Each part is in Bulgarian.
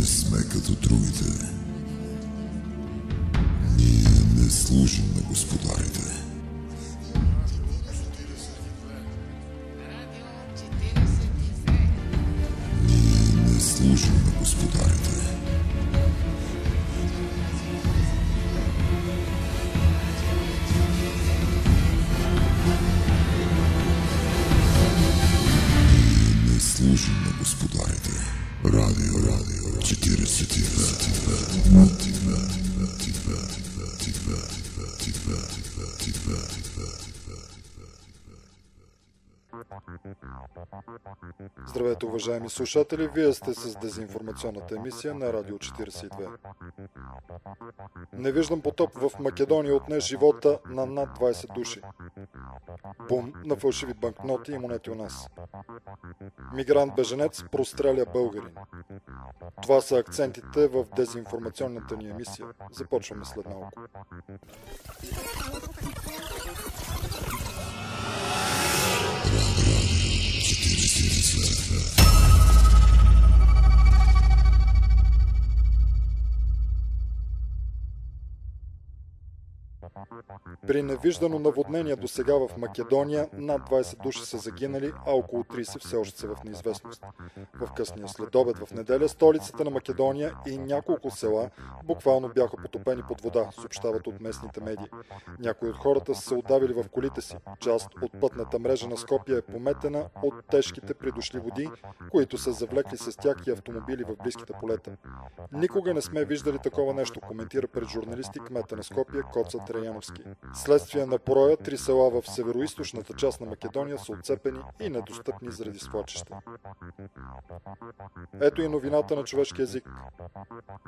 не сме като другите. Ние не служим на господарите. Ние не служим на господарите. Ние не служим на господарите. Радио 42. Здравейте, уважаеми слушатели! Вие сте с дезинформационната емисия на Радио 42. Невиждан потоп в Македония отне живота на над 20 души. Бум на фалшиви банкноти и монети у нас. Мигрант-беженец простреля българин. Това са акцентите в дезинформационната ни емисия. Започваме след малко. При невиждано наводнение до сега в Македония над 20 души са загинали, а около 30 все още са в неизвестност. В късния следобед в неделя столицата на Македония и няколко села буквално бяха потопени под вода, съобщават от местните медии. Някои от хората са се удавили в колите си. Част от пътната мрежа на Скопие е пометена от тежките придошли води, които са завлекли с тях и автомобили в близките полета. Никога не сме виждали такова нещо, коментира пред журналисти кмета на Скопие Коца Траяновски. Следствие на пороя, 3 села в североизточната част на Македония са отцепени и недостъпни заради свлачища. Ето и новината на човешки език.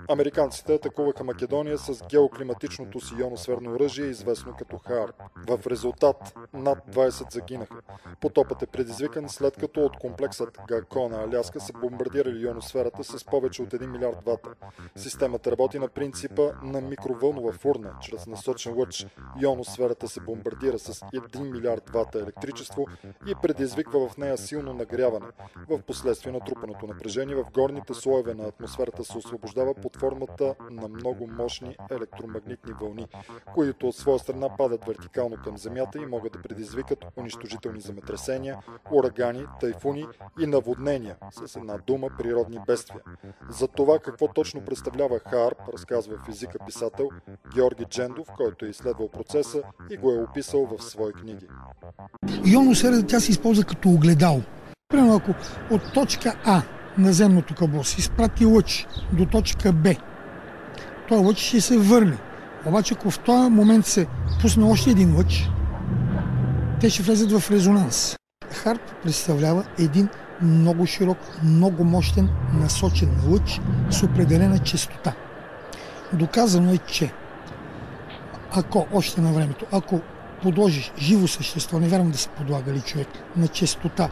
Американците атакуваха Македония с геоклиматичното си ионосферно оръжие, известно като ХАРП. В резултат над 20 загинаха. Потопът е предизвикан след като от комплексът Гако на Аляска са бомбардирали ионосферата с повече от 1 милиард вата. Системата работи на принципа на микровълнова фурна. Чрез насочен лъч ионосферата се бомбардира с 1 милиард вата електричество и предизвиква в нея силно нагряване. В последствие натрупаното напрежение в горните слоеве на атмосферата се освобождава под формата на много мощни електромагнитни вълни, които от своя страна падат вертикално към Земята и могат да предизвикат унищожителни земетресения, урагани, тайфуни и наводнения, с една дума природни бедствия. За това какво точно представлява ХАРП, разказва физика писател Георги Джендов, който е изследвал процеса и го е описал в свои книги. Ионосферата тя се използва като огледало. Примерно ако от точка А на земното кабло се изпрати лъч до точка Б, този лъч ще се върне. Обаче ако в този момент се пусне още един лъч, те ще влезат в резонанс. ХАРП представлява един много широк, много мощен насочен лъч с определена честота. Доказано е, че ако още на времето, ако подложиш живо същество, не вярвам да се подлага ли човек, на честота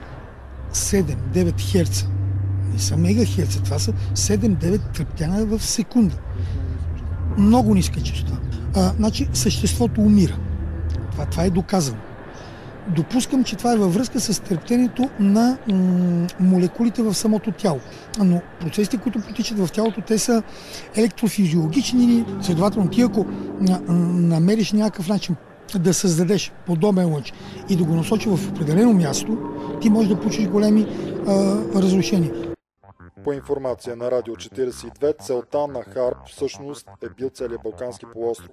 7-9 Хц, не са мегахерца, това са 7-9 трептяна в секунда. Много ниска честота. Значи съществото умира. Това е доказано. Допускам, че това е във връзка с трептението на молекулите в самото тяло. Но процесите, които протичат в тялото, те са електрофизиологични или следователно ти, ако намериш някакъв начин да създадеш подобен лъч и да го насочи в определено място, ти можеш да получиш големи разрушения. По информация на Радио 42, целта на ХАРП всъщност е бил целият Балкански полуостров.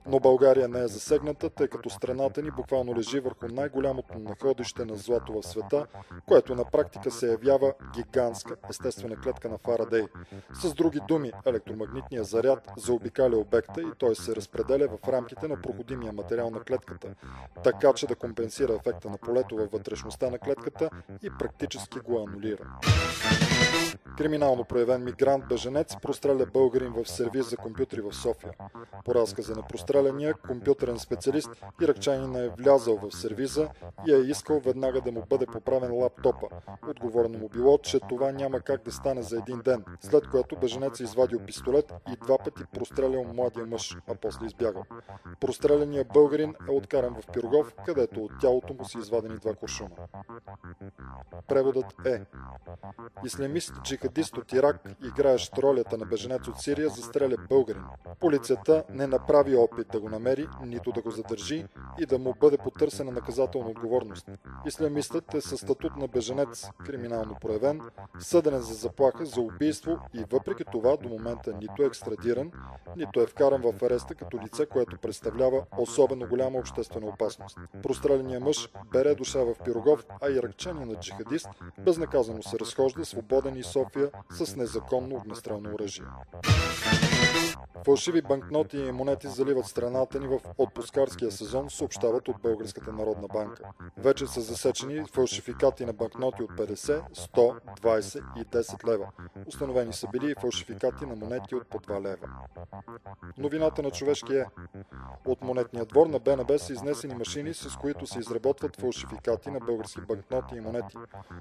Но България не е засегната, тъй като страната ни буквално лежи върху най-голямото находище на злато в света, което на практика се явява гигантска естествена клетка на Фарадей. С други думи, електромагнитният заряд заобикаля обекта и той се разпределя в рамките на проходимия материал на клетката, така че да компенсира ефекта на полето във вътрешността на клетката и практически го анулира. Криминално проявен мигрант-беженец простреля българин в сервиз за компютри в София. По разказа на простреляния компютърен специалист, иракчанин е влязъл в сервиза и е искал веднага да му бъде поправен лаптопа. Отговорено му било, че това няма как да стане за един ден, след което беженец е извадил пистолет и 2 пъти прострелял младия мъж, а после избягал. Простреляният българин е откаран в Пирогов, където от тялото му са извадени 2 куршума. Преводът е: ислямист джихадист от Ирак, играещ ролята на беженец от Сирия, застреля българин. Полицията не направи опит да го намери, нито да го задържи и да му бъде потърсена наказателна отговорност. Ислямистът е със статут на беженец, криминално проявен, съден за заплаха за убийство и въпреки това до момента нито е екстрадиран, нито е вкаран в ареста като лице, което представлява особено голяма обществена опасност. Простреленият мъж бере душа в Пирогов, а иракчанинът джихадист безнаказано се разхожда свободен и София с незаконно огнестрелно оръжие. Фалшиви банкноти и монети заливат страната ни в отпускарския сезон, съобщават от Българската народна банка. Вече са засечени фалшификати на банкноти от 50, 100, 20 и 10 лева. Установени са били и фалшификати на монети от по 2 лева. Новината на човешки е: от монетния двор на БНБ са изнесени машини, с които се изработват фалшификати на български банкноти и монети.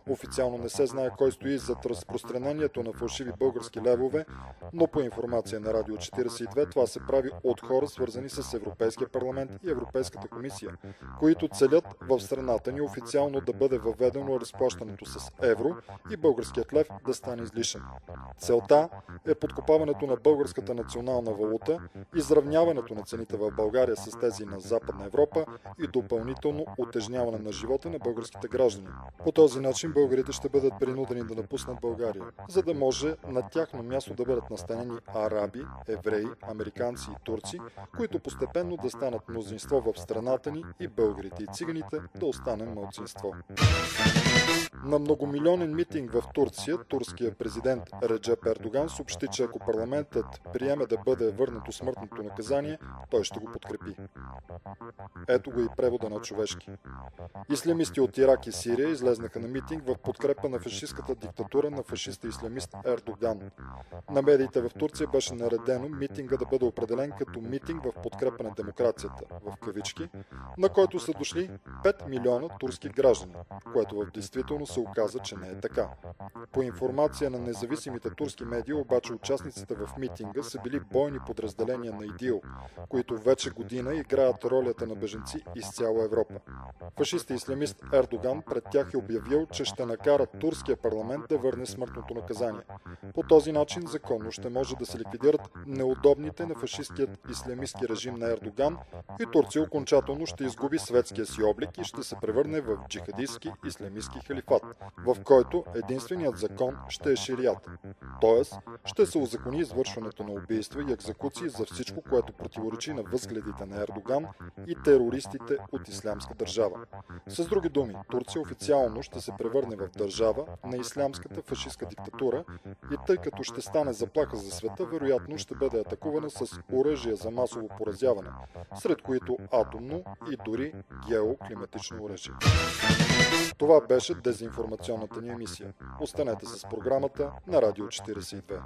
Официално не се знае кой стои зад разпространението на фалшиви български левове, но по информация на Радио 42 това се прави от хора, свързани с Европейския парламент и Европейската комисия, които целят в страната ни официално да бъде въведено разплащането с евро и българският лев да стане излишен. Целта е подкопаването на българската национална валута, изравняването на цените в България с тези на Западна Европа и допълнително утежняване на живота на българските граждани. По този начин българите ще бъдат принудени да напуснат България, за да може на тяхно място да бъдат настанени араби, евреи, американци и турци, които постепенно да станат мнозинство в страната ни и българите и циганите да останем малцинство. На многомилионен митинг в Турция, турският президент Реджеп Ердоган съобщи, че ако парламентът приеме да бъде върнато смъртното наказание, той ще го подкрепи. Ето го и превода на човешки. Ислямисти от Ирак и Сирия излезнаха на митинг в подкрепа на фашистката диктатура на фашиста-ислямист Ердоган. На медиите в Турция беше наредено митинга да бъде определен като митинг в подкрепа на демокрацията, в кавички, на който са дошли 5 милиона турски граждани, което в действителност се оказа, че не е така. По информация на независимите турски медии, обаче участниците в митинга са били бойни подразделения на ИДИЛ, които вече година играят ролята на бежанци из цяла Европа. Фашист-ислямист Ердоган пред тях е обявил, че ще накара турския парламент да върне смъртното наказание. По този начин законно ще може да се ликвидират неудобните на фашисткият ислямистки режим на Ердоган и Турция окончателно ще изгуби светския си облик и ще се превърне в джихадистски ислямистки халифат, в който единственият закон ще е ширият. Тоест, ще се узакони извършването на убийства и екзекуции за всичко, което противоречи на възгледите на Ердоган и терористите от ислямска държава. С други думи, Турция официално ще се превърне в държава на ислямската фашистка диктатура и тъй като ще стане заплаха за света, вероятно ще бъде атакувана с оръжие за масово поразяване, сред които атомно и дори геоклиматично оръжие. Това беше дезинформационната ни емисия. Останете с програмата на Радио 42.